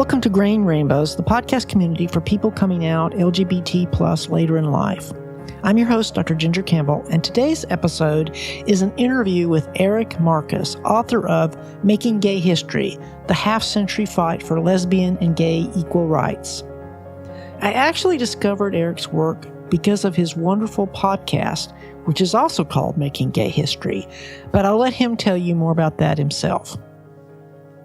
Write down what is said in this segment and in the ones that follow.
Welcome to Grain Rainbows, the podcast community for people coming out LGBT plus later in life. I'm your host, Dr. Ginger Campbell, and today's episode is an interview with Eric Marcus, author of Making Gay History, the half-century fight for lesbian and gay equal rights. I actually discovered Eric's work because of his wonderful podcast, which is also called Making Gay History, but I'll let him tell you more about that himself.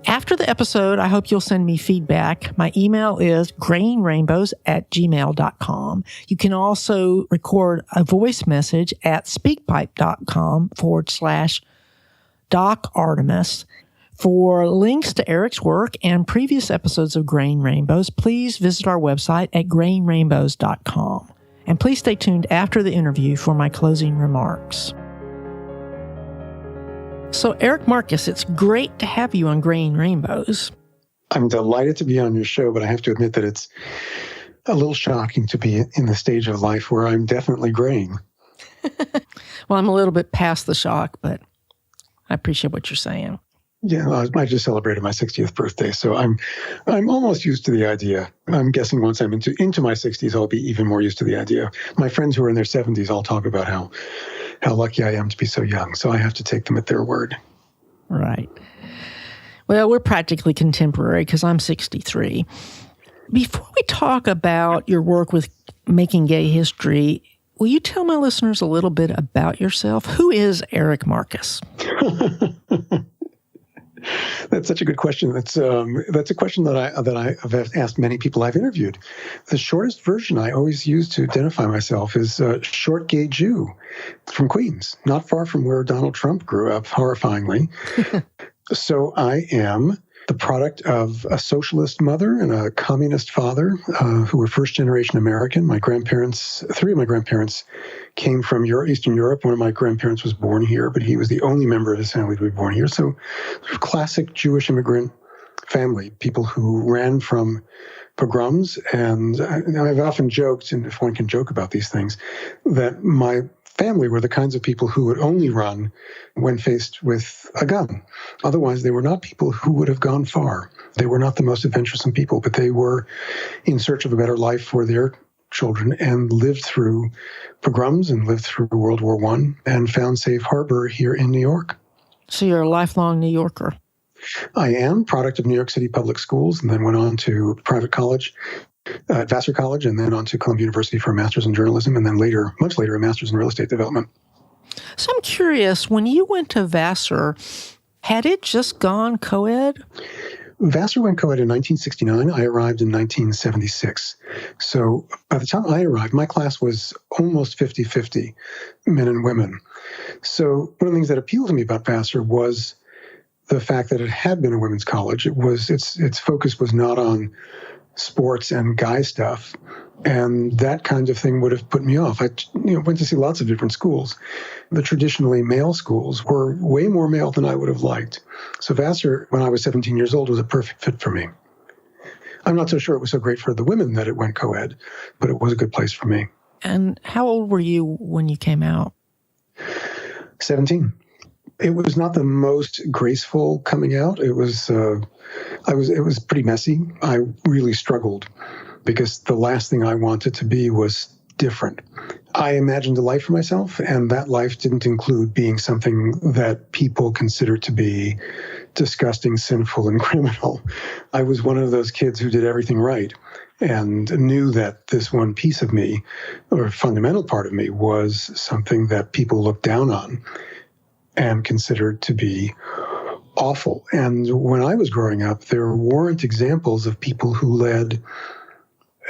After the episode, I hope you'll send me feedback. My email is grainrainbows@gmail.com. You can also record a voice message at speakpipe.com/Doc Artemis. For links to Eric's work and previous episodes of Grain Rainbows, please visit our website at grainrainbows.com. And please stay tuned after the interview for my closing remarks. So, Eric Marcus, it's great to have you on Grain Rainbows. I'm delighted to be on your show, but I have to admit that it's a little shocking to be in the stage of life where I'm definitely graying. Well, I'm a little bit past the shock, but I appreciate what you're saying. Yeah, I just celebrated my 60th birthday, so I'm almost used to the idea. I'm guessing once I'm into my 60s, I'll be even more used to the idea. My friends who are in their 70s all talk about how lucky I am to be so young, so I have to take them at their word. Right. Well, we're practically contemporary because I'm 63. Before we talk about your work with Making Gay History, will you tell my listeners a little bit about yourself? Who is Eric Marcus? That's such a good question. That's a question that I've asked many people I've interviewed. The shortest version I always use to identify myself is short gay Jew from Queens, not far from where Donald Trump grew up, horrifyingly. So I am the product of a socialist mother and a communist father who were first-generation American. Three of my grandparents came from Eastern Europe. One of my grandparents was born here, but he was the only member of his family to be born here. So classic Jewish immigrant family, people who ran from pogroms. And I've often joked, and if one can joke about these things, that my family were the kinds of people who would only run when faced with a gun. Otherwise, they were not people who would have gone far. They were not the most adventuresome people, but they were in search of a better life for their children and lived through pogroms and lived through World War I and found safe harbor here in New York. So you're a lifelong New Yorker. I am, product of New York City public schools, and then went on to private college at Vassar College, and then on to Columbia University for a master's in journalism, and then much later, a master's in real estate development. So I'm curious, when you went to Vassar, had it just gone co-ed? Vassar went co-ed in 1969. I arrived in 1976. So by the time I arrived, my class was almost 50-50, men and women. So one of the things that appealed to me about Vassar was the fact that it had been a women's college. Its focus was not on sports and guy stuff, and that kind of thing would have put me off. I went to see lots of different schools. The traditionally male schools were way more male than I would have liked. So Vassar, when I was 17 years old, was a perfect fit for me. I'm not so sure it was so great for the women that it went co-ed, but it was a good place for me. And how old were you when you came out? 17. It was not the most graceful coming out. It was pretty messy. I really struggled because the last thing I wanted to be was different. I imagined a life for myself, and that life didn't include being something that people considered to be disgusting, sinful, and criminal. I was one of those kids who did everything right and knew that this one piece of me, or a fundamental part of me, was something that people looked down on and considered to be awful. And when I was growing up, there weren't examples of people who led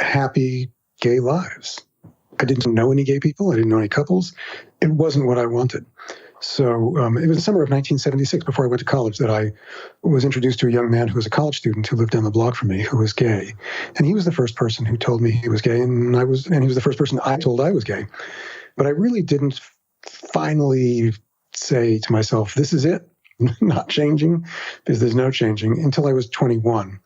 happy gay lives. I didn't know any gay people. I didn't know any couples. It wasn't what I wanted. So it was the summer of 1976, before I went to college, that I was introduced to a young man who was a college student who lived down the block from me, who was gay. And he was the first person who told me he was gay, and he was the first person I told I was gay. But I really didn't finally say to myself, this is it, not changing, because there's no changing, until I was 21.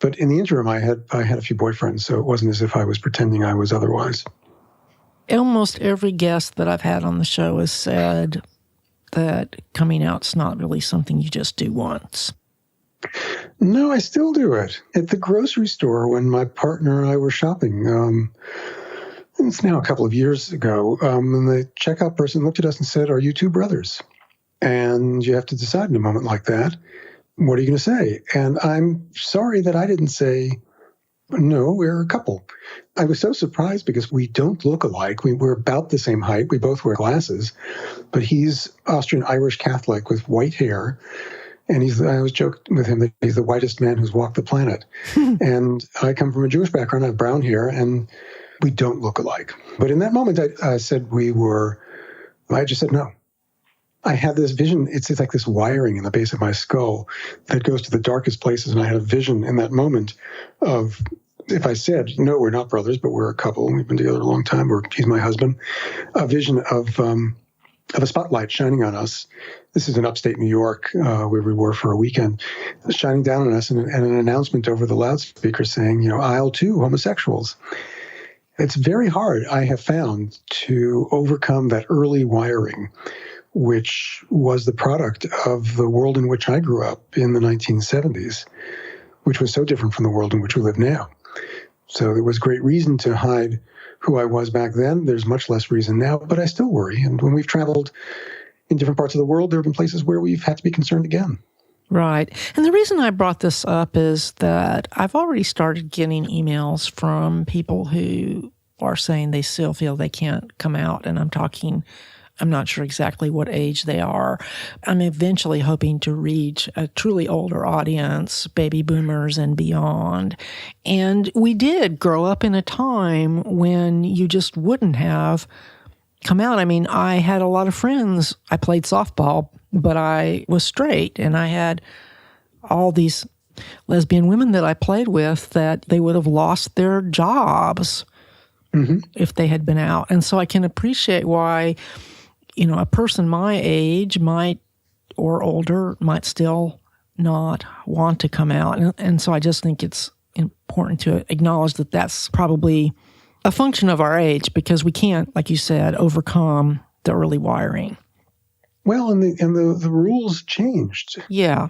But in the interim, I had a few boyfriends, so it wasn't as if I was pretending I was otherwise. Almost every guest that I've had on the show has said that coming out's not really something you just do once. No, I still do it. At the grocery store when my partner and I were shopping. It's now a couple of years ago. And the checkout person looked at us and said, "Are you two brothers?" And you have to decide in a moment like that, what are you going to say? And I'm sorry that I didn't say, "No, we're a couple." I was so surprised because we don't look alike. We're about the same height. We both wear glasses, but he's Austrian-Irish Catholic with white hair. And I always joked with him that he's the whitest man who's walked the planet. And I come from a Jewish background. I have brown hair, and we don't look alike. But in that moment, I said I just said no. I had this vision. It's like this wiring in the base of my skull that goes to the darkest places. And I had a vision in that moment of, if I said, "No, we're not brothers, but we're a couple, and we've been together a long time," or "He's my husband," a vision of a spotlight shining on us. This is in upstate New York, where we were for a weekend, shining down on us, and an announcement over the loudspeaker saying, "Aisle 2, homosexuals." It's very hard, I have found, to overcome that early wiring, which was the product of the world in which I grew up in the 1970s, which was so different from the world in which we live now. So there was great reason to hide who I was back then. There's much less reason now, but I still worry. And when we've traveled in different parts of the world, there have been places where we've had to be concerned again. Right. And the reason I brought this up is that I've already started getting emails from people who are saying they still feel they can't come out. And I'm not sure exactly what age they are. I'm eventually hoping to reach a truly older audience, baby boomers and beyond. And we did grow up in a time when you just wouldn't have come out. I mean, I had a lot of friends. I played softball, but I was straight, and I had all these lesbian women that I played with that they would have lost their jobs if they had been out. And so I can appreciate why, a person my age or older might still not want to come out. And so I just think it's important to acknowledge that that's probably a function of our age, because we can't, like you said, overcome the early wiring. Well, and the rules changed. Yeah.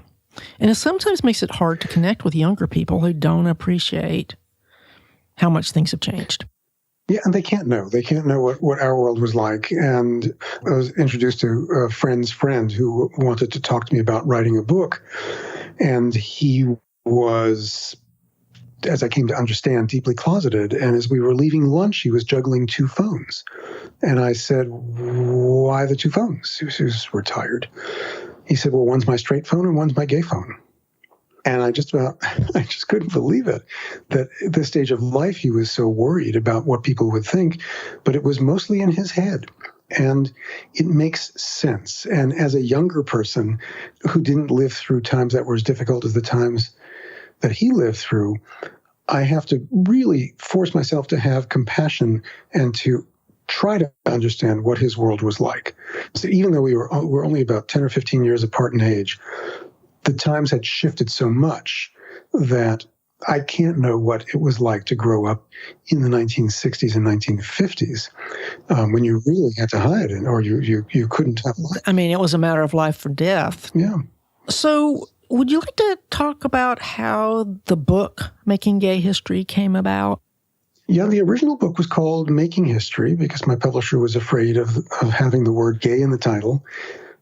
And it sometimes makes it hard to connect with younger people who don't appreciate how much things have changed. Yeah, and they can't know. They can't know what our world was like. And I was introduced to a friend's friend who wanted to talk to me about writing a book. And he was, as I came to understand, deeply closeted. And as we were leaving lunch, he was juggling 2 phones. And I said, "Why the 2 phones?" He was retired. He said, "Well, one's my straight phone and one's my gay phone." And I just couldn't believe it, that at this stage of life, he was so worried about what people would think, but it was mostly in his head. And it makes sense. And as a younger person who didn't live through times that were as difficult as the times that he lived through, I have to really force myself to have compassion and to try to understand what his world was like. So even though we're only about 10 or 15 years apart in age, the times had shifted so much that I can't know what it was like to grow up in the 1960s and 1950s when you really had to hide it, or you couldn't have life. I mean, it was a matter of life or death. Yeah. So would you like to talk about how the book, Making Gay History, came about? Yeah, the original book was called Making History because my publisher was afraid of having the word gay in the title,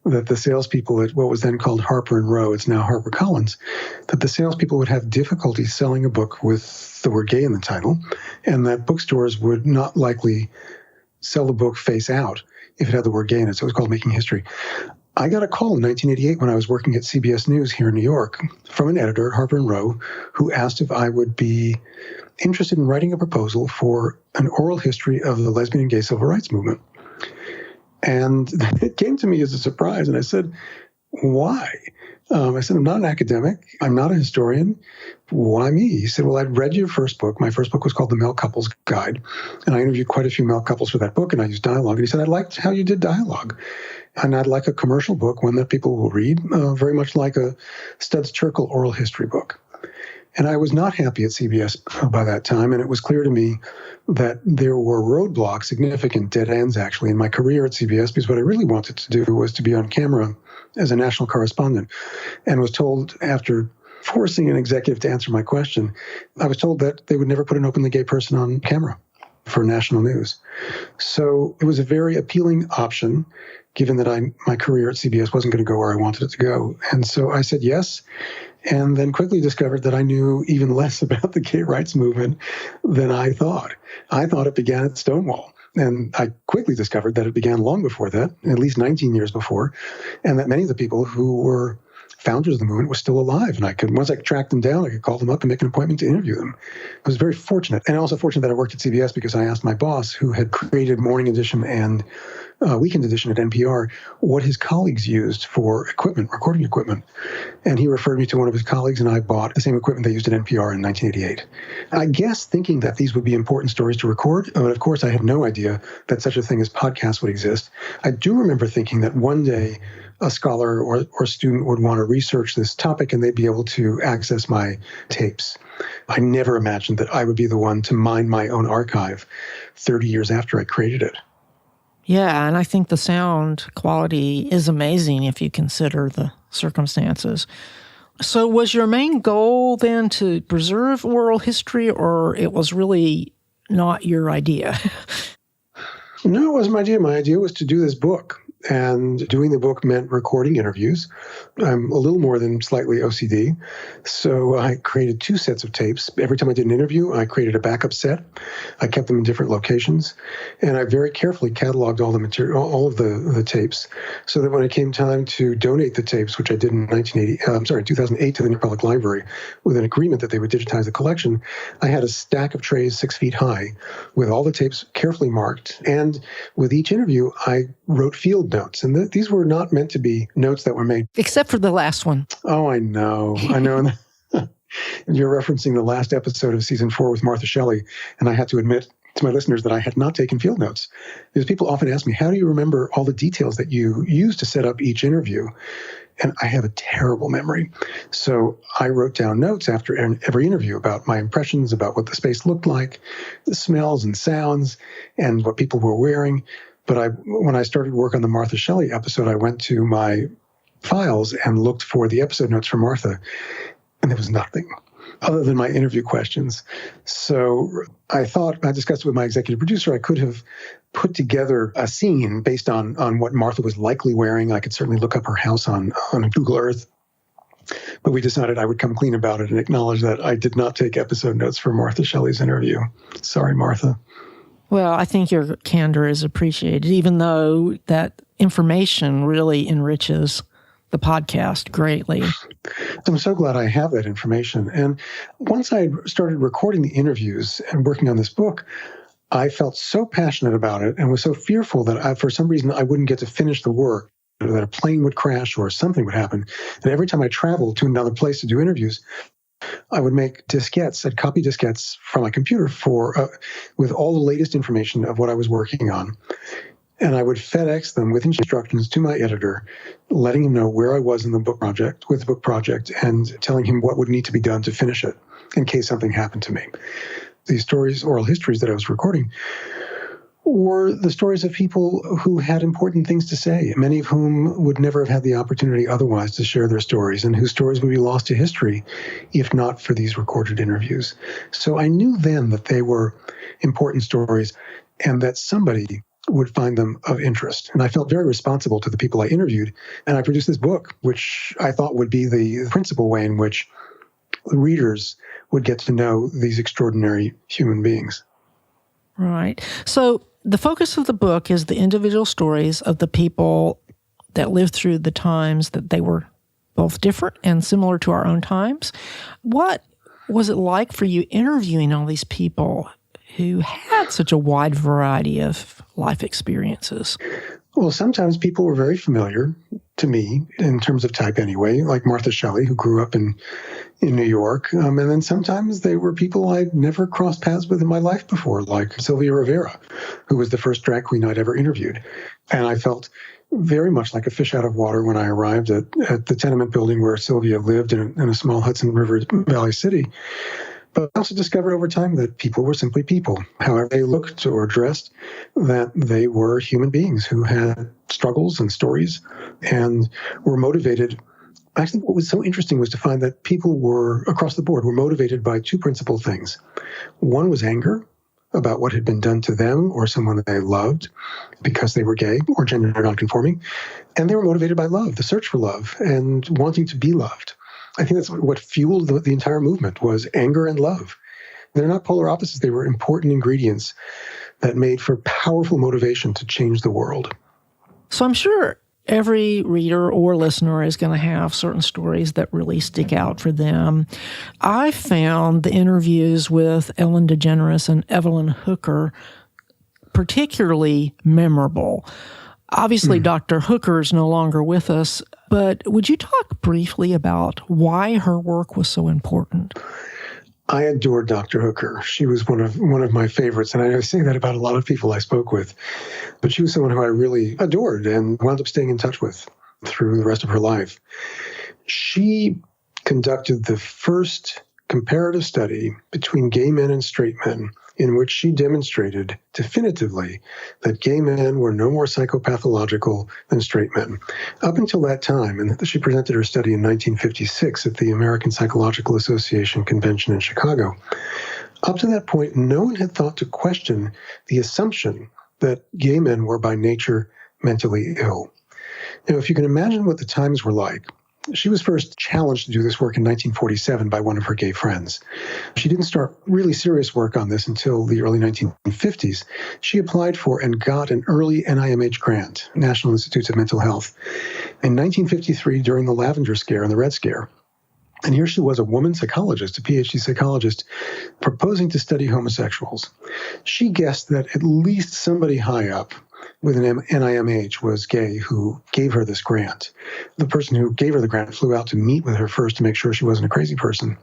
that the salespeople at what was then called Harper & Row, it's now HarperCollins, that the salespeople would have difficulty selling a book with the word gay in the title, and that bookstores would not likely sell the book face out if it had the word gay in it. So it was called Making History. I got a call in 1988 when I was working at CBS News here in New York from an editor at Harper & Row who asked if I would be interested in writing a proposal for an oral history of the lesbian and gay civil rights movement. And it came to me as a surprise, and I said, "Why?" I said, "I'm not an academic. I'm not a historian. Why me?" He said, "Well, I'd read your first book. My first book was called The Male Couples Guide, and I interviewed quite a few male couples for that book, and I used dialogue." And he said, "I liked how you did dialogue, and I'd like a commercial book, one that people will read, very much like a Studs Terkel oral history book." And I was not happy at CBS by that time, and it was clear to me that there were roadblocks, significant dead ends, actually, in my career at CBS, because what I really wanted to do was to be on camera as a national correspondent, and was told after forcing an executive to answer my question, I was told that they would never put an openly gay person on camera for national news. So it was a very appealing option, given that my career at CBS wasn't going to go where I wanted it to go. And so I said yes, and then quickly discovered that I knew even less about the gay rights movement than I thought. I thought it began at Stonewall. And I quickly discovered that it began long before that, at least 19 years before, and that many of the people who were founders of the movement were still alive. And once I tracked them down, I could call them up and make an appointment to interview them. I was very fortunate. And also fortunate that I worked at CBS because I asked my boss, who had created Morning Edition and Weekend Edition at NPR, what his colleagues used for equipment, recording equipment. And he referred me to one of his colleagues, and I bought the same equipment they used at NPR in 1988. I guess thinking that these would be important stories to record, but of course I had no idea that such a thing as podcasts would exist. I do remember thinking that one day a scholar or student would want to research this topic and they'd be able to access my tapes. I never imagined that I would be the one to mine my own archive 30 years after I created it. Yeah, and I think the sound quality is amazing if you consider the circumstances. So was your main goal then to preserve oral history, or it was really not your idea? No, it wasn't my idea. My idea was to do this book. And doing the book meant recording interviews. I'm a little more than slightly OCD. So I created 2 sets of tapes. Every time I did an interview, I created a backup set. I kept them in different locations. And I very carefully cataloged all the material, all of the tapes, so that when it came time to donate the tapes, which I did in 2008 to the New Public Library, with an agreement that they would digitize the collection, I had a stack of trays 6 feet high with all the tapes carefully marked. And with each interview, I wrote field notes. And these were not meant to be notes that were made. Except for the last one. Oh, I know. You're referencing the last episode of season 4 with Martha Shelley. And I had to admit to my listeners that I had not taken field notes. Because people often ask me, how do you remember all the details that you use to set up each interview? And I have a terrible memory. So I wrote down notes after every interview about my impressions, about what the space looked like, the smells and sounds, and what people were wearing. But when I started work on the Martha Shelley episode, I went to my files and looked for the episode notes for Martha, and there was nothing other than my interview questions. So I discussed it with my executive producer, I could have put together a scene based on what Martha was likely wearing. I could certainly look up her house on Google Earth. But we decided I would come clean about it and acknowledge that I did not take episode notes for Martha Shelley's interview. Sorry, Martha. Well, I think your candor is appreciated, even though that information really enriches the podcast greatly. I'm so glad I have that information. And once I started recording the interviews and working on this book, I felt so passionate about it and was so fearful that for some reason I wouldn't get to finish the work, or that a plane would crash or something would happen. And every time I traveled to another place to do interviews, I would make diskettes, I'd copy diskettes from my computer with all the latest information of what I was working on. And I would FedEx them with instructions to my editor, letting him know where I was in the book project, and telling him what would need to be done to finish it in case something happened to me. These stories, oral histories that I was recording, were the stories of people who had important things to say, many of whom would never have had the opportunity otherwise to share their stories, and whose stories would be lost to history if not for these recorded interviews. So I knew then that they were important stories and that somebody would find them of interest. And I felt very responsible to the people I interviewed, and I produced this book, which I thought would be the principal way in which readers would get to know these extraordinary human beings. Right. So the focus of the book is the individual stories of the people that lived through the times that they were both different and similar to our own times. What was it like for you interviewing all these people who had such a wide variety of life experiences? Well, sometimes people were very familiar to me in terms of type anyway, like Martha Shelley, who grew up in New York. And then sometimes they were people I'd never crossed paths with in my life before, like Sylvia Rivera, who was the first drag queen I'd ever interviewed. And I felt very much like a fish out of water when I arrived at the tenement building where Sylvia lived in a small Hudson River Valley city. But I also discovered over time that people were simply people. However they looked or dressed, that they were human beings who had struggles and stories and were motivated Actually, what was so interesting was to find that people were, across the board, were motivated by two principal things. One was anger about what had been done to them or someone that they loved because they were gay or gender nonconforming. And they were motivated by love, the search for love and wanting to be loved. I think that's what fueled the entire movement was anger and love. They're not polar opposites. They were important ingredients that made for powerful motivation to change the world. So I'm sure every reader or listener is going to have certain stories that really stick out for them. I found the interviews with Ellen DeGeneres and Evelyn Hooker particularly memorable. Obviously, Dr. Hooker is no longer with us, but would you talk briefly about why her work was so important? I adored Dr. Hooker. She was one of my favorites, and I say that about a lot of people I spoke with. But she was someone who I really adored and wound up staying in touch with through the rest of her life. She conducted the first comparative study between gay men and straight men in which she demonstrated definitively that gay men were no more psychopathological than straight men. Up until that time, and she presented her study in 1956 at the American Psychological Association convention in Chicago, up to that point, no one had thought to question the assumption that gay men were by nature mentally ill. Now, if you can imagine what the times were like, she was first challenged to do this work in 1947 by one of her gay friends. She didn't start really serious work on this until the early 1950s. She applied for and got an early NIMH grant, National Institutes of Mental Health, in 1953 during the Lavender Scare and the Red Scare. And here she was, a woman psychologist, a PhD psychologist, proposing to study homosexuals. She guessed that at least somebody high up with an NIMH was gay who gave her this grant. The person who gave her the grant flew out to meet with her first to make sure she wasn't a crazy person.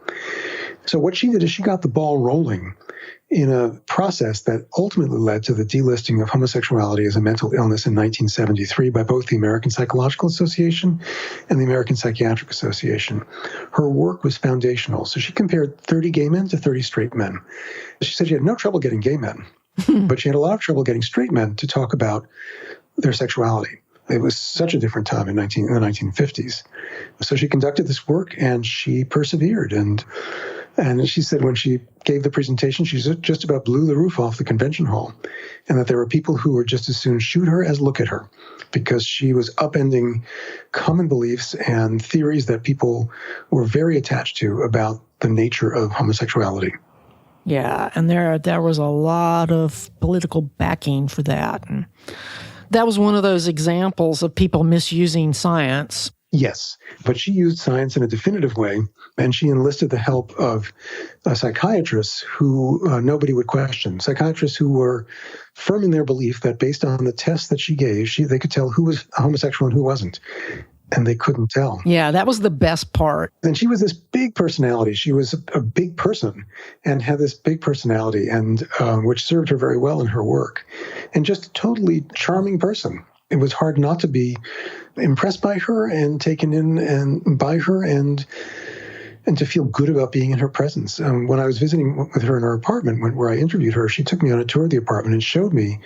So what she did is she got the ball rolling in a process that ultimately led to the delisting of homosexuality as a mental illness in 1973 by both the American Psychological Association and the American Psychiatric Association. Her work was foundational. So she compared 30 gay men to 30 straight men. She said she had no trouble getting gay men, but she had a lot of trouble getting straight men to talk about their sexuality. It was such a different time in the 1950s. So she conducted this work and she persevered. And she said when she gave the presentation, she just about blew the roof off the convention hall, and that there were people who would just as soon shoot her as look at her because she was upending common beliefs and theories that people were very attached to about the nature of homosexuality. Yeah, and there was a lot of political backing for that. And that was one of those examples of people misusing science. Yes, but she used science in a definitive way, and she enlisted the help of psychiatrists who nobody would question, psychiatrists who were firm in their belief that based on the tests that she gave, they could tell who was homosexual and who wasn't, and they couldn't tell. Yeah, that was the best part. And she was this big personality. She was a big person and had this big personality, and which served her very well in her work, and just a totally charming person. It was hard not to be impressed by her and taken in and by her and to feel good about being in her presence. When I was visiting with her in her apartment, where I interviewed her, she took me on a tour of the apartment and showed me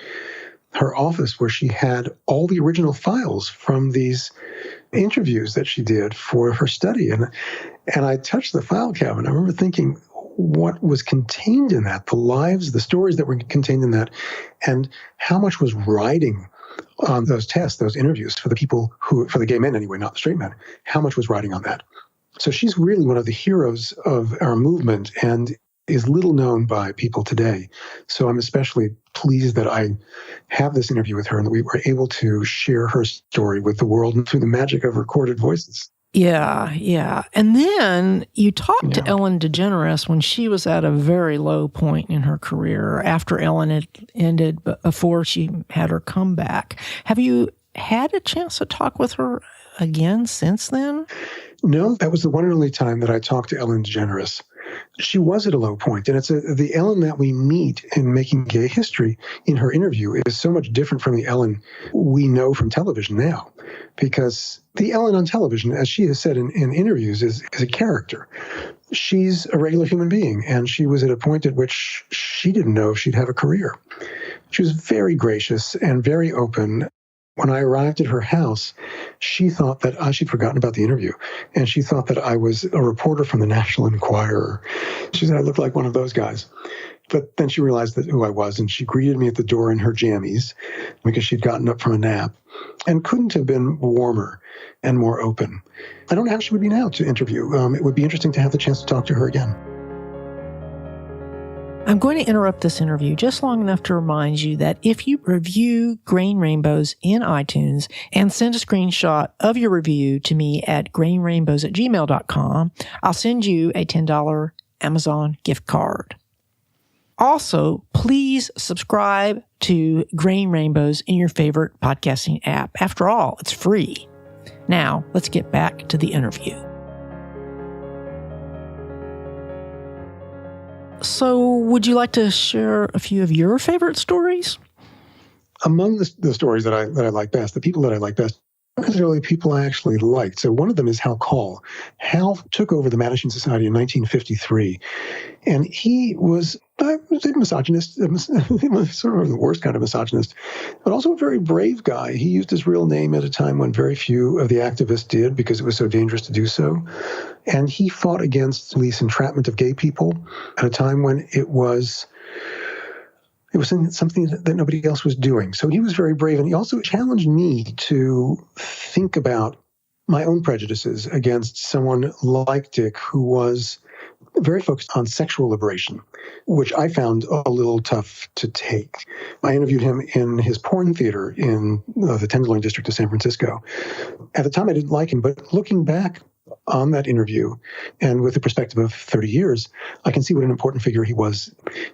her office where she had all the original files from these interviews that she did for her study. And I touched the file cabinet. I remember thinking, what was contained in that, the lives, the stories that were contained in that, and how much was riding on those tests, those interviews for the gay men anyway, not the straight men, how much was riding on that. So she's really one of the heroes of our movement and is little known by people today. So I'm especially pleased that I have this interview with her and that we were able to share her story with the world through the magic of recorded voices. Yeah. And then you talked to Ellen DeGeneres when she was at a very low point in her career, after Ellen had ended, but before she had her comeback. Have you had a chance to talk with her again since then? No, that was the one and only time that I talked to Ellen DeGeneres. She was at a low point, and it's the Ellen that we meet in Making Gay History in her interview is so much different from the Ellen we know from television now, because the Ellen on television, as she has said in interviews, is a character. She's a regular human being, and she was at a point at which she didn't know if she'd have a career. She was very gracious and very open. When I arrived at her house, she thought that she'd forgotten about the interview, and she thought that I was a reporter from the National Enquirer. She said I looked like one of those guys. But then she realized who I was, and she greeted me at the door in her jammies because she'd gotten up from a nap and couldn't have been warmer and more open. I don't know how she would be now to interview. It would be interesting to have the chance to talk to her again. I'm going to interrupt this interview just long enough to remind you that if you review Grain Rainbows in iTunes and send a screenshot of your review to me at grainrainbows@gmail.com, I'll send you a $10 Amazon gift card. Also, please subscribe to Grain Rainbows in your favorite podcasting app. After all, it's free. Now, let's get back to the interview. So, would you like to share a few of your favorite stories? Among the stories that I like best, the people that I like best, not necessarily people I actually liked. So one of them is Hal Call. Hal took over the Mattachine Society in 1953, and he was a misogynist, sort of the worst kind of misogynist, but also a very brave guy. He used his real name at a time when very few of the activists did because it was so dangerous to do so. And he fought against police entrapment of gay people at a time when it was something that nobody else was doing. So he was very brave, and he also challenged me to think about my own prejudices against someone like Dick, who was very focused on sexual liberation, which I found a little tough to take. I interviewed him in his porn theater in the Tenderloin district of San Francisco. At the time, I didn't like him, but looking back on that interview, and with the perspective of 30 years, I can see what an important figure he was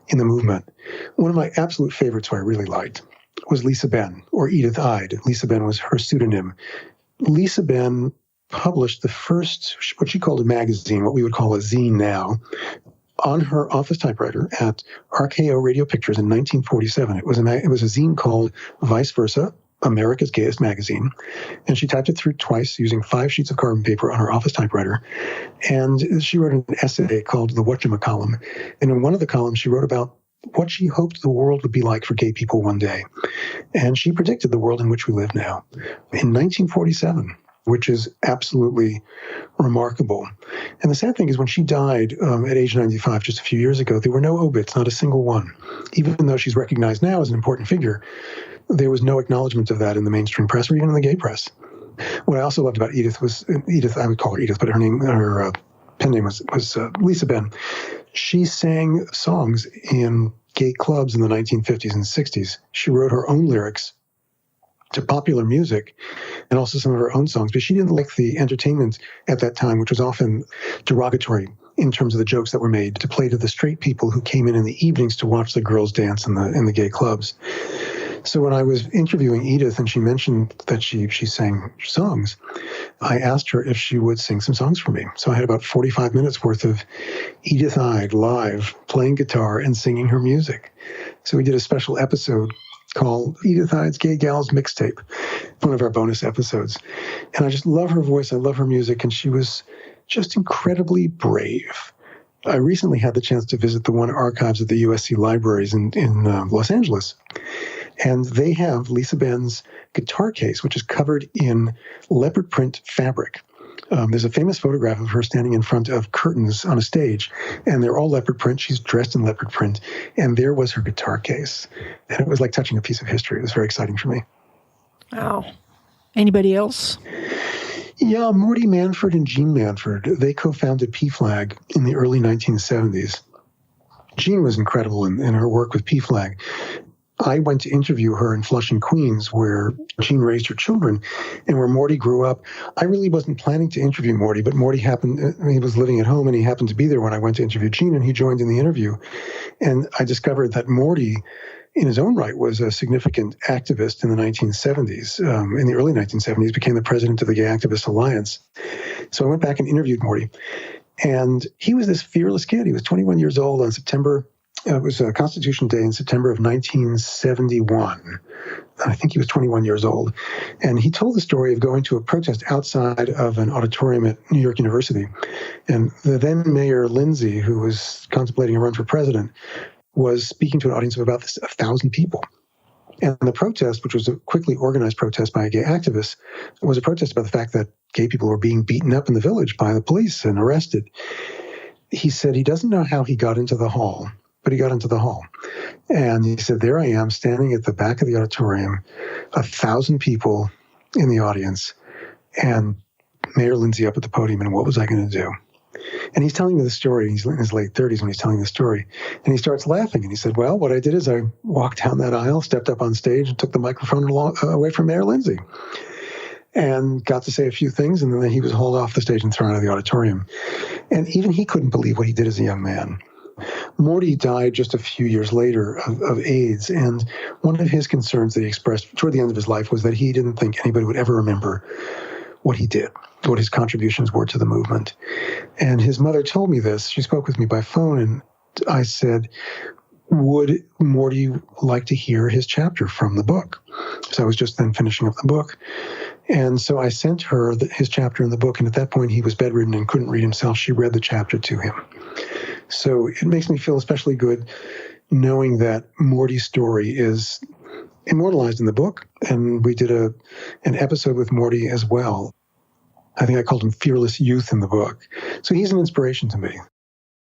in the movement. One of my absolute favorites who I really liked was Lisa Benn, or Edith Ide. Lisa Benn was her pseudonym. Lisa Benn published the first, what she called a magazine, what we would call a zine now, on her office typewriter at RKO Radio Pictures in 1947. It was a zine called Vice Versa, America's Gayest Magazine. And she typed it through twice using 5 sheets of carbon paper on her office typewriter. And she wrote an essay called The Whatchamacolumn. And in one of the columns, she wrote about what she hoped the world would be like for gay people one day. And she predicted the world in which we live now in 1947, which is absolutely remarkable. And the sad thing is when she died at age 95, just a few years ago, there were no obits, not a single one. Even though she's recognized now as an important figure, there was no acknowledgement of that in the mainstream press or even in the gay press. What I also loved about Edith was, I would call her Edith, but her pen name was Lisa Benn. She sang songs in gay clubs in the 1950s and 60s. She wrote her own lyrics to popular music and also some of her own songs, but she didn't like the entertainment at that time, which was often derogatory in terms of the jokes that were made to play to the straight people who came in the evenings to watch the girls dance in the gay clubs. So when I was interviewing Edith and she mentioned that she sang songs, I asked her if she would sing some songs for me. So I had about 45 minutes worth of Edith Ide live playing guitar and singing her music. So we did a special episode called Edith Ide's Gay Gals Mixtape, one of our bonus episodes. And I just love her voice. I love her music. And she was just incredibly brave. I recently had the chance to visit the One Archives at the USC Libraries in Los Angeles. And they have Lisa Benn's guitar case, which is covered in leopard print fabric. There's a famous photograph of her standing in front of curtains on a stage, and they're all leopard print. She's dressed in leopard print, and there was her guitar case. And it was like touching a piece of history. It was very exciting for me. Wow. Anybody else? Yeah, Morty Manford and Jean Manford, they co-founded PFLAG in the early 1970s. Jean was incredible in her work with PFLAG. I went to interview her in Flushing, Queens, where Jean raised her children and where Morty grew up. I really wasn't planning to interview Morty, but Morty he was living at home and he happened to be there when I went to interview Jean, and he joined in the interview. And I discovered that Morty, in his own right, was a significant activist in the 1970s. In the early 1970s, became the president of the Gay Activist Alliance. So I went back and interviewed Morty. And he was this fearless kid. He was 21 years old on September. It was Constitution Day in September of 1971. I think he was 21 years old. And he told the story of going to a protest outside of an auditorium at New York University. And the then Mayor Lindsay, who was contemplating a run for president, was speaking to an audience of about 1,000 people. And the protest, which was a quickly organized protest by gay activists, was a protest about the fact that gay people were being beaten up in the village by the police and arrested. He said he doesn't know how he got into the hall, but he got into the hall. And he said, there I am standing at the back of the auditorium, 1,000 people in the audience, and Mayor Lindsay up at the podium, and what was I going to do? And he's telling me the story. He's in his late 30s when he's telling the story. And he starts laughing. And he said, well, what I did is I walked down that aisle, stepped up on stage, and took the microphone away from Mayor Lindsay. And got to say a few things, and then he was hauled off the stage and thrown out of the auditorium. And even he couldn't believe what he did as a young man. Morty died just a few years later of AIDS, and one of his concerns that he expressed toward the end of his life was that he didn't think anybody would ever remember what he did, what his contributions were to the movement. And his mother told me this. She spoke with me by phone, and I said, would Morty like to hear his chapter from the book? So I was just then finishing up the book. And so I sent her his chapter in the book, and at that point he was bedridden and couldn't read himself. She read the chapter to him. So it makes me feel especially good knowing that Morty's story is immortalized in the book, and we did an episode with Morty as well. I think I called him Fearless Youth in the book. So he's an inspiration to me.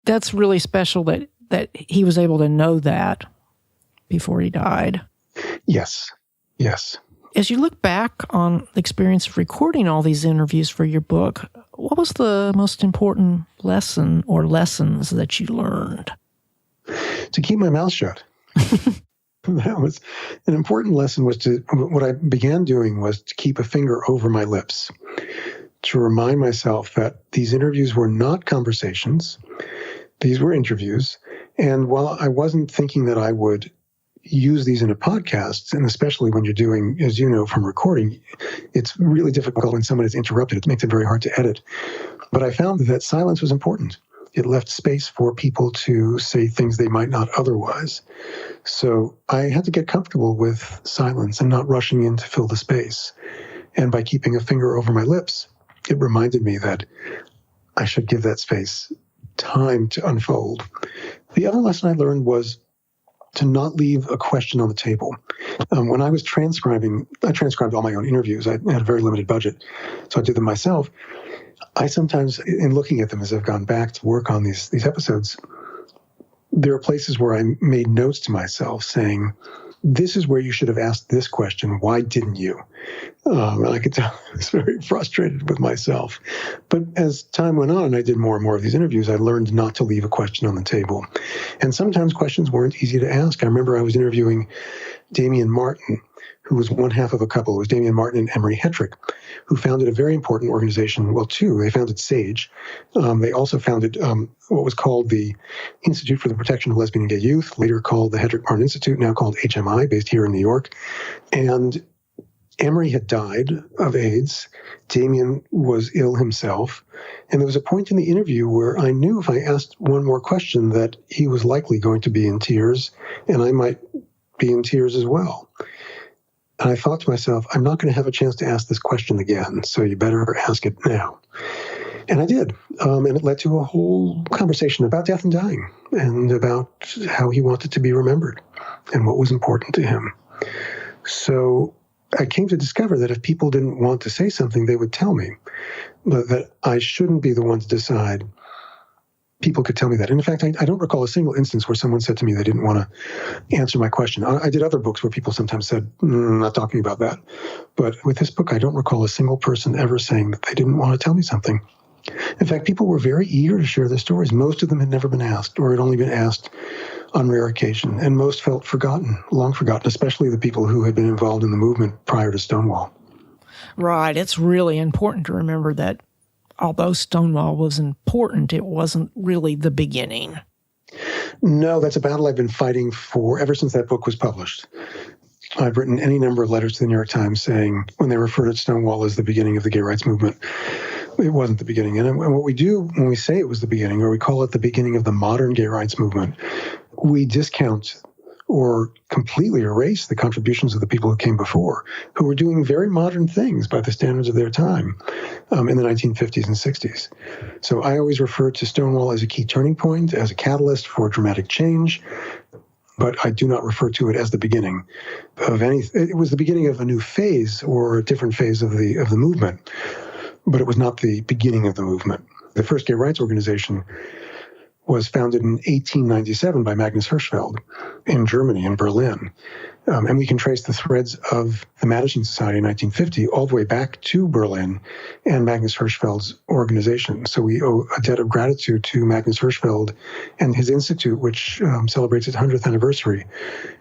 That's really special that he was able to know that before he died. Yes. As you look back on the experience of recording all these interviews for your book, what was the most important lesson or lessons that you learned? To keep my mouth shut. That was an important lesson. What I began doing was to keep a finger over my lips, to remind myself that these interviews were not conversations. These were interviews. And while I wasn't thinking that I would use these in a podcast, and especially when you're doing, as you know, from recording, it's really difficult when someone is interrupted. It makes it very hard to edit. But I found that silence was important. It left space for people to say things they might not otherwise. So I had to get comfortable with silence and not rushing in to fill the space. And by keeping a finger over my lips, it reminded me that I should give that space time to unfold. The other lesson I learned was to not leave a question on the table. When I was transcribing, I transcribed all my own interviews. I had a very limited budget, so I did them myself. I sometimes, in looking at them as I've gone back to work on these episodes, there are places where I made notes to myself saying, this is where you should have asked this question. Why didn't you? And I could tell I was very frustrated with myself. But as time went on and I did more and more of these interviews, I learned not to leave a question on the table. And sometimes questions weren't easy to ask. I remember I was interviewing Damian Martin, who was one half of a couple. It was Damian Martin and Emery Hetrick, who founded a very important organization. Well, two. They founded SAGE. They also founded what was called the Institute for the Protection of Lesbian and Gay Youth, later called the Hetrick Martin Institute, now called HMI, based here in New York. And Emery had died of AIDS. Damian was ill himself. And there was a point in the interview where I knew if I asked one more question that he was likely going to be in tears, and I might be in tears as well. And I thought to myself, I'm not going to have a chance to ask this question again, so you better ask it now. And I did. And it led to a whole conversation about death and dying and about how he wanted to be remembered and what was important to him. So I came to discover that if people didn't want to say something, they would tell me, but that I shouldn't be the one to decide. People could tell me that. And in fact, I don't recall a single instance where someone said to me they didn't want to answer my question. I did other books where people sometimes said, not talking about that. But with this book, I don't recall a single person ever saying that they didn't want to tell me something. In fact, people were very eager to share their stories. Most of them had never been asked or had only been asked on rare occasion. And most felt forgotten, long forgotten, especially the people who had been involved in the movement prior to Stonewall. Right. It's really important to remember that although Stonewall was important, it wasn't really the beginning. No, that's a battle I've been fighting for ever since that book was published. I've written any number of letters to the New York Times saying when they refer to Stonewall as the beginning of the gay rights movement, it wasn't the beginning. And what we do when we say it was the beginning, or we call it the beginning of the modern gay rights movement, we discount or completely erase the contributions of the people who came before, who were doing very modern things by the standards of their time in the 1950s and 60s. So I always refer to Stonewall as a key turning point, as a catalyst for dramatic change. but I do not refer to it as the beginning of any. It was the beginning of a new phase or a different phase of the movement, but it was not the beginning of the movement. The first gay rights organization was founded in 1897 by Magnus Hirschfeld in Germany, in Berlin. And we can trace the threads of the Mattachine Society in 1950 all the way back to Berlin and Magnus Hirschfeld's organization. So we owe a debt of gratitude to Magnus Hirschfeld and his institute, which celebrates its 100th anniversary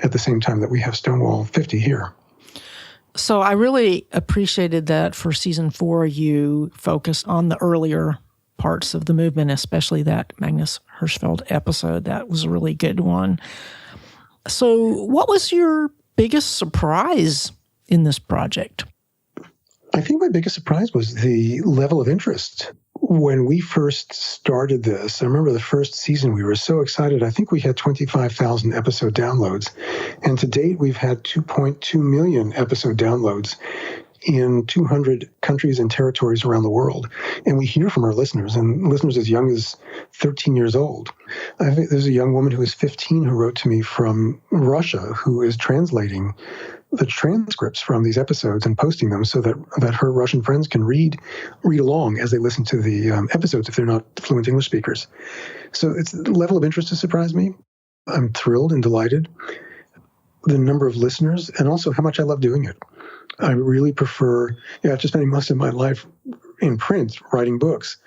at the same time that we have Stonewall 50 here. So I really appreciated that for season 4, you focused on the earlier parts of the movement, especially that Magnus Hirschfeld episode. That was a really good one. So what was your biggest surprise in this project? I think my biggest surprise was the level of interest. When we first started this, I remember the first season, we were so excited. I think we had 25,000 episode downloads. And to date, we've had 2.2 million episode downloads in 200 countries and territories around the world. And we hear from our listeners, and listeners as young as 13 years old. There's a young woman who is 15 who wrote to me from Russia who is translating the transcripts from these episodes and posting them so that her Russian friends can read along as they listen to the episodes if they're not fluent English speakers. So it's the level of interest has surprised me. I'm thrilled and delighted. The number of listeners and also how much I love doing it. I really prefer, after spending most of my life in print writing books,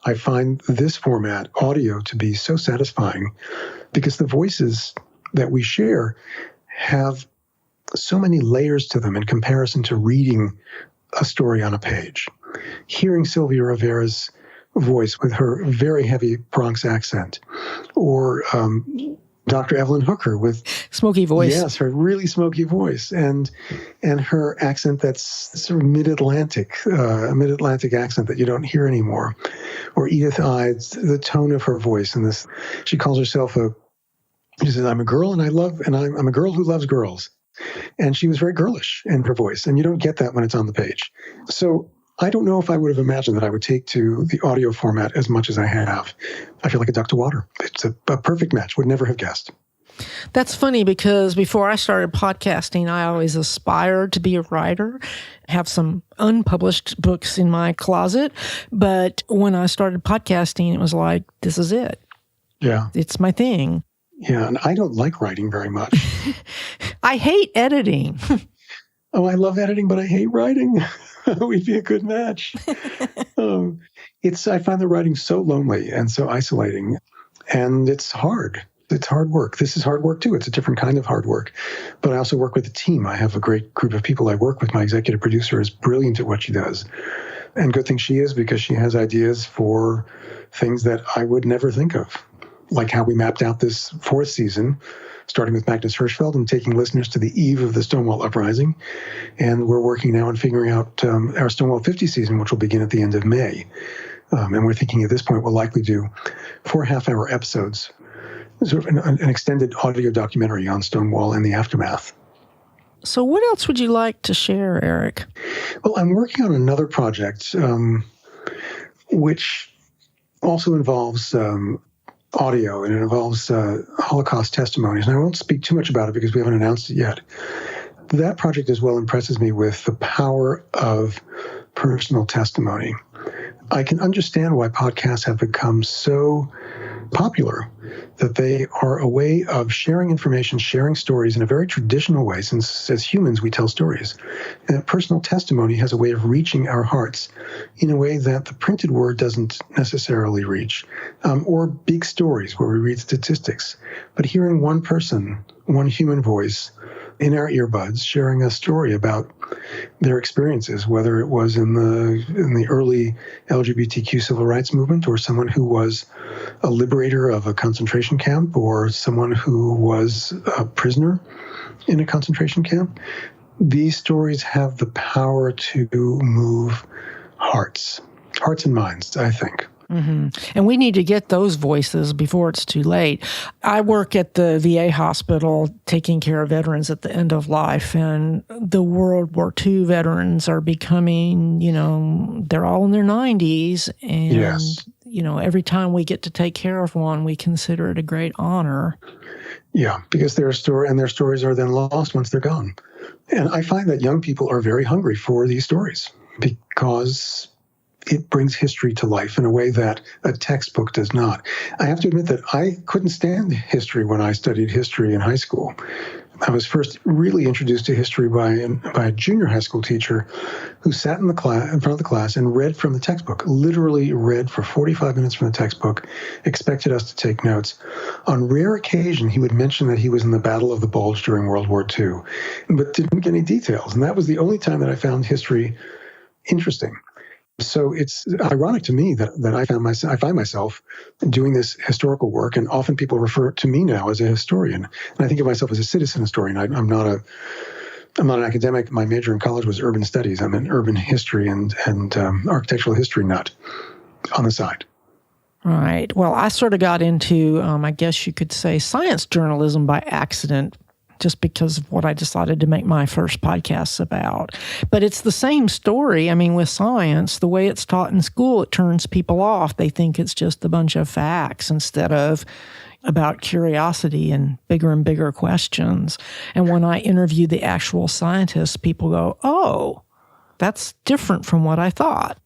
I find this format, audio, to be so satisfying because the voices that we share have so many layers to them in comparison to reading a story on a page. Hearing Sylvia Rivera's voice with her very heavy Bronx accent, or Dr. Evelyn Hooker with smoky voice. Yes, her really smoky voice, and her accent that's sort of mid-Atlantic accent that you don't hear anymore. Or Edith Ides, the tone of her voice in this. She calls herself she says, "I'm a girl and I'm a girl who loves girls." And she was very girlish in her voice, and you don't get that when it's on the page. So I don't know if I would have imagined that I would take to the audio format as much as I have. I feel like a duck to water. It's a perfect match. Would never have guessed. That's funny because before I started podcasting, I always aspired to be a writer, have some unpublished books in my closet. But when I started podcasting, it was like, this is it. Yeah. It's my thing. Yeah, and I don't like writing very much. I hate editing. Oh, I love editing, but I hate writing. We'd be a good match. I find the writing so lonely and so isolating, and it's hard. It's hard work. This is hard work too. It's a different kind of hard work. But I also work with a team. I have a great group of people I work with. My executive producer is brilliant at what she does. And good thing she is, because she has ideas for things that I would never think of. Like how we mapped out this 4th season, starting with Magnus Hirschfeld and taking listeners to the eve of the Stonewall Uprising. And we're working now on figuring out our Stonewall 50 season, which will begin at the end of May. And we're thinking at this point we'll likely do 4 half-hour episodes, sort of an extended audio documentary on Stonewall and the aftermath. So what else would you like to share, Eric? Well, I'm working on another project, which also involves audio, and it involves Holocaust testimonies. And I won't speak too much about it because we haven't announced it yet. That project as well impresses me with the power of personal testimony. I can understand why podcasts have become so popular, that they are a way of sharing information, sharing stories in a very traditional way, since as humans we tell stories. And personal testimony has a way of reaching our hearts in a way that the printed word doesn't necessarily reach, or big stories where we read statistics. But hearing one person, one human voice in our earbuds sharing a story about their experiences, whether it was in the early LGBTQ civil rights movement, or someone who was a liberator of a concentration camp, or someone who was a prisoner in a concentration camp. These stories have the power to move hearts and minds, I think. Mm-hmm. And we need to get those voices before it's too late. I work at the VA hospital taking care of veterans at the end of life, and the World War II veterans are becoming, they're all in their 90s. And, yes. every time we get to take care of one, we consider it a great honor. Yeah, because their stories are then lost once they're gone. And I find that young people are very hungry for these stories because it brings history to life in a way that a textbook does not. I have to admit that I couldn't stand history when I studied history in high school. I was first really introduced to history by a junior high school teacher who sat in front of the class and read from the textbook, literally read for 45 minutes from the textbook, expected us to take notes. On rare occasion, he would mention that he was in the Battle of the Bulge during World War II, but didn't get any details. And that was the only time that I found history interesting. So it's ironic to me that I find myself doing this historical work, and often people refer to me now as a historian. And I think of myself as a citizen historian. I'm not an academic. My major in college was urban studies. I'm an urban history and architectural history nut on the side. Right. Well, I sort of got into, I guess you could say, science journalism by accident, just because of what I decided to make my first podcasts about. But it's the same story. I mean, with science, the way it's taught in school, it turns people off. They think it's just a bunch of facts instead of about curiosity and bigger questions. And when I interview the actual scientists, people go, oh, that's different from what I thought.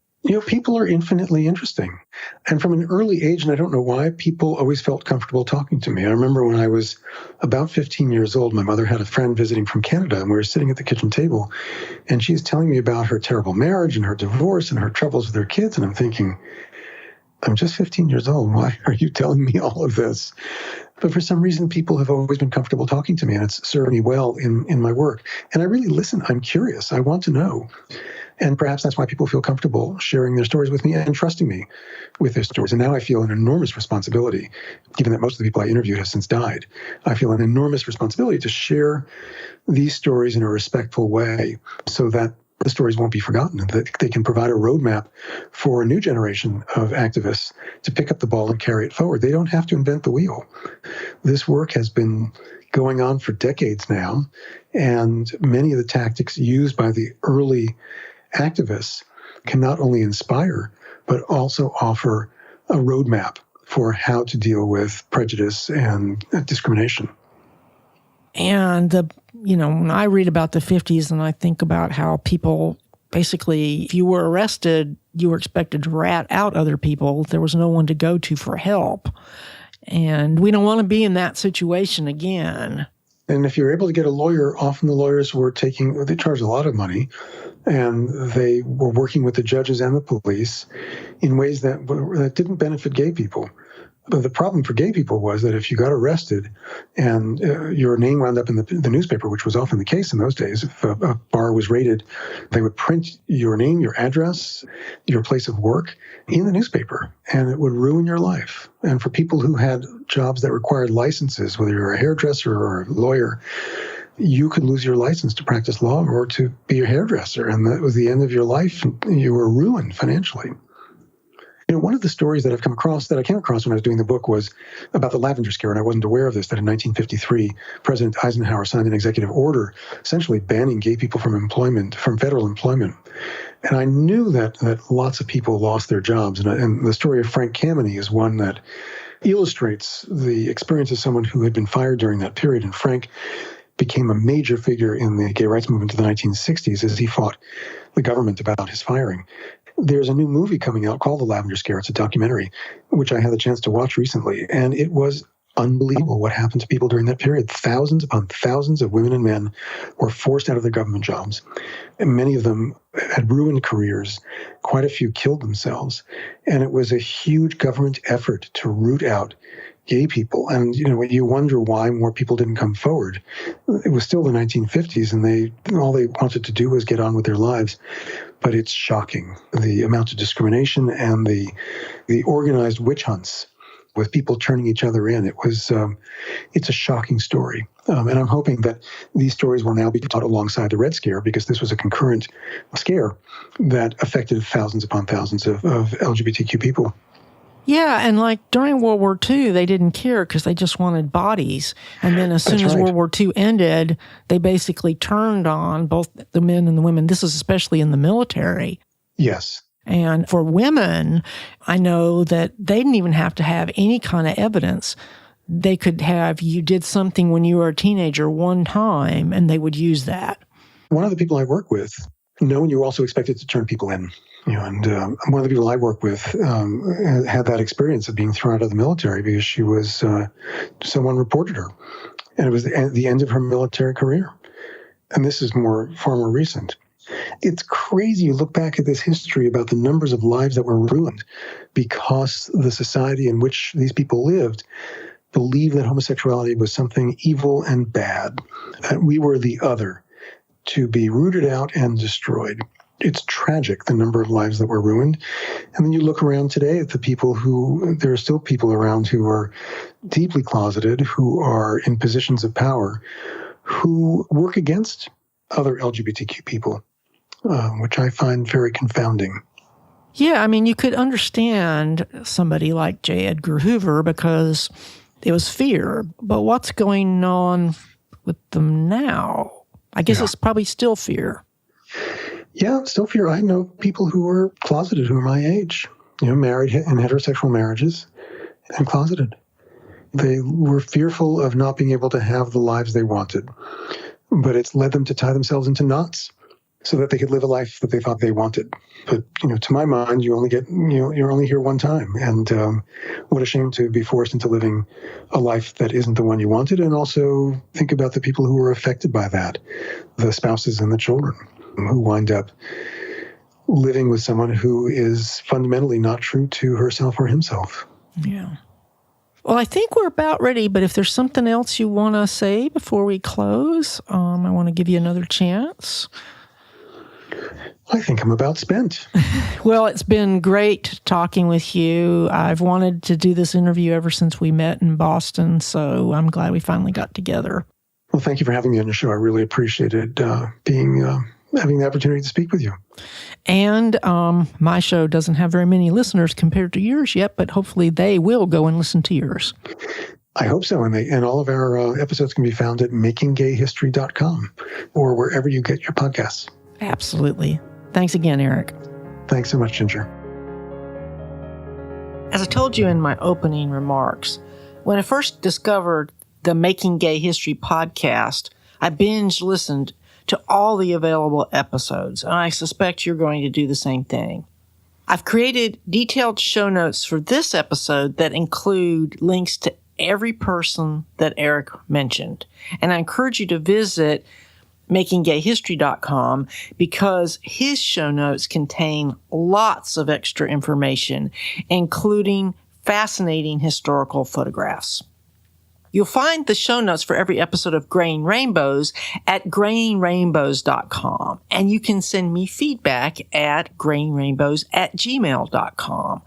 People are infinitely interesting. And from an early age, and I don't know why, people always felt comfortable talking to me. I remember when I was about 15 years old, my mother had a friend visiting from Canada, and we were sitting at the kitchen table, and she's telling me about her terrible marriage and her divorce and her troubles with her kids. And I'm thinking, I'm just 15 years old. Why are you telling me all of this? But for some reason, people have always been comfortable talking to me, and it's served me well in my work. And I really listen. I'm curious. I want to know. And perhaps that's why people feel comfortable sharing their stories with me and trusting me with their stories. And now I feel an enormous responsibility, given that most of the people I interviewed have since died. I feel an enormous responsibility to share these stories in a respectful way so that the stories won't be forgotten and that they can provide a roadmap for a new generation of activists to pick up the ball and carry it forward. They don't have to invent the wheel. This work has been going on for decades now, and many of the tactics used by the early activists can not only inspire, but also offer a roadmap for how to deal with prejudice and discrimination. And, when I read about the 50s and I think about how people basically, if you were arrested, you were expected to rat out other people. There was no one to go to for help. And we don't want to be in that situation again. And if you're able to get a lawyer, often the lawyers they charge a lot of money, and they were working with the judges and the police in ways that didn't benefit gay people. But the problem for gay people was that if you got arrested and your name wound up in the newspaper, which was often the case in those days, if a bar was raided, they would print your name, your address, your place of work in the newspaper, and it would ruin your life. And for people who had jobs that required licenses, whether you're a hairdresser or a lawyer, you could lose your license to practice law or to be a hairdresser, and that was the end of your life. You were ruined financially. One of the stories that I came across when I was doing the book was about the Lavender Scare, and I wasn't aware of this, that in 1953, President Eisenhower signed an executive order essentially banning gay people from federal employment. And I knew that lots of people lost their jobs, and the story of Frank Kameny is one that illustrates the experience of someone who had been fired during that period. And Frank became a major figure in the gay rights movement of the 1960s as he fought the government about his firing. There's a new movie coming out called The Lavender Scare. It's a documentary, which I had the chance to watch recently. And it was unbelievable what happened to people during that period. Thousands upon thousands of women and men were forced out of their government jobs. And many of them had ruined careers. Quite a few killed themselves. And it was a huge government effort to root out gay people. And, you wonder why more people didn't come forward. It was still the 1950s, and all they wanted to do was get on with their lives. But it's shocking, the amount of discrimination and the organized witch hunts with people turning each other in. It's a shocking story. And I'm hoping that these stories will now be taught alongside the Red Scare, because this was a concurrent scare that affected thousands upon thousands of LGBTQ people. Yeah, and like during World War II, they didn't care because they just wanted bodies. And then as soon as World War II ended, they basically turned on both the men and the women. This is especially in the military. Yes. And for women, I know that they didn't even have to have any kind of evidence. They could have, you did something when you were a teenager one time, and they would use that. One of the people I work with, knowing you're also expected to turn people in, and one of the people I work with had that experience of being thrown out of the military because she was, someone reported her, and it was the end of her military career. And this is far more recent. It's crazy. You look back at this history about the numbers of lives that were ruined because the society in which these people lived believed that homosexuality was something evil and bad, that we were the other, to be rooted out and destroyed. It's tragic, the number of lives that were ruined. And then you look around today at the people there are still people around who are deeply closeted, who are in positions of power, who work against other LGBTQ people, which I find very confounding. Yeah, I mean, you could understand somebody like J. Edgar Hoover because it was fear. But what's going on with them now? I guess it's probably still fear. Yeah, still fear. I know people who are closeted who are my age, married in heterosexual marriages and closeted. They were fearful of not being able to have the lives they wanted, but it's led them to tie themselves into knots so that they could live a life that they thought they wanted. But, to my mind, you only get, you're only here one time. And what a shame to be forced into living a life that isn't the one you wanted. And also think about the people who were affected by that, the spouses and the children who wind up living with someone who is fundamentally not true to herself or himself. Yeah. Well, I think we're about ready, but if there's something else you want to say before we close, I want to give you another chance. I think I'm about spent. Well, it's been great talking with you. I've wanted to do this interview ever since we met in Boston, so I'm glad we finally got together. Well, thank you for having me on your show. I really appreciated having the opportunity to speak with you. And my show doesn't have very many listeners compared to yours yet, but hopefully they will go and listen to yours. I hope so. And all of our episodes can be found at makinggayhistory.com or wherever you get your podcasts. Absolutely. Thanks again, Eric. Thanks so much, Ginger. As I told you in my opening remarks, when I first discovered the Making Gay History podcast, I binge listened to all the available episodes, and I suspect you're going to do the same thing. I've created detailed show notes for this episode that include links to every person that Eric mentioned, and I encourage you to visit makinggayhistory.com because his show notes contain lots of extra information, including fascinating historical photographs. You'll find the show notes for every episode of Graying Rainbows at grayingrainbows.com, and you can send me feedback at grayingrainbows@gmail.com.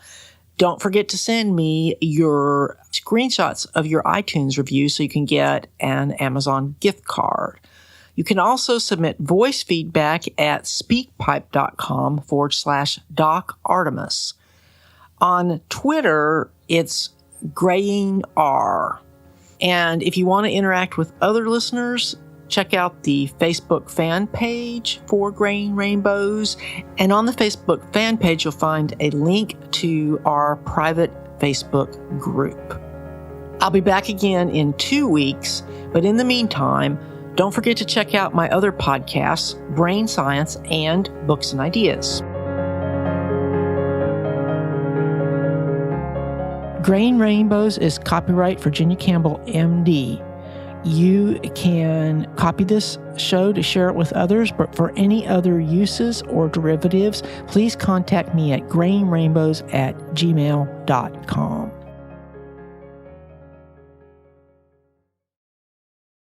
Don't forget to send me your screenshots of your iTunes review so you can get an Amazon gift card. You can also submit voice feedback at speakpipe.com/Doc Artemis. On Twitter, it's GrayingR. And if you want to interact with other listeners, check out the Facebook fan page for Graying Rainbows. And on the Facebook fan page, you'll find a link to our private Facebook group. I'll be back again in 2 weeks, but in the meantime, don't forget to check out my other podcasts, Brain Science and Books and Ideas. Graying Rainbows is copyright Virginia Campbell, MD. You can copy this show to share it with others, but for any other uses or derivatives, please contact me at grayingrainbows@gmail.com.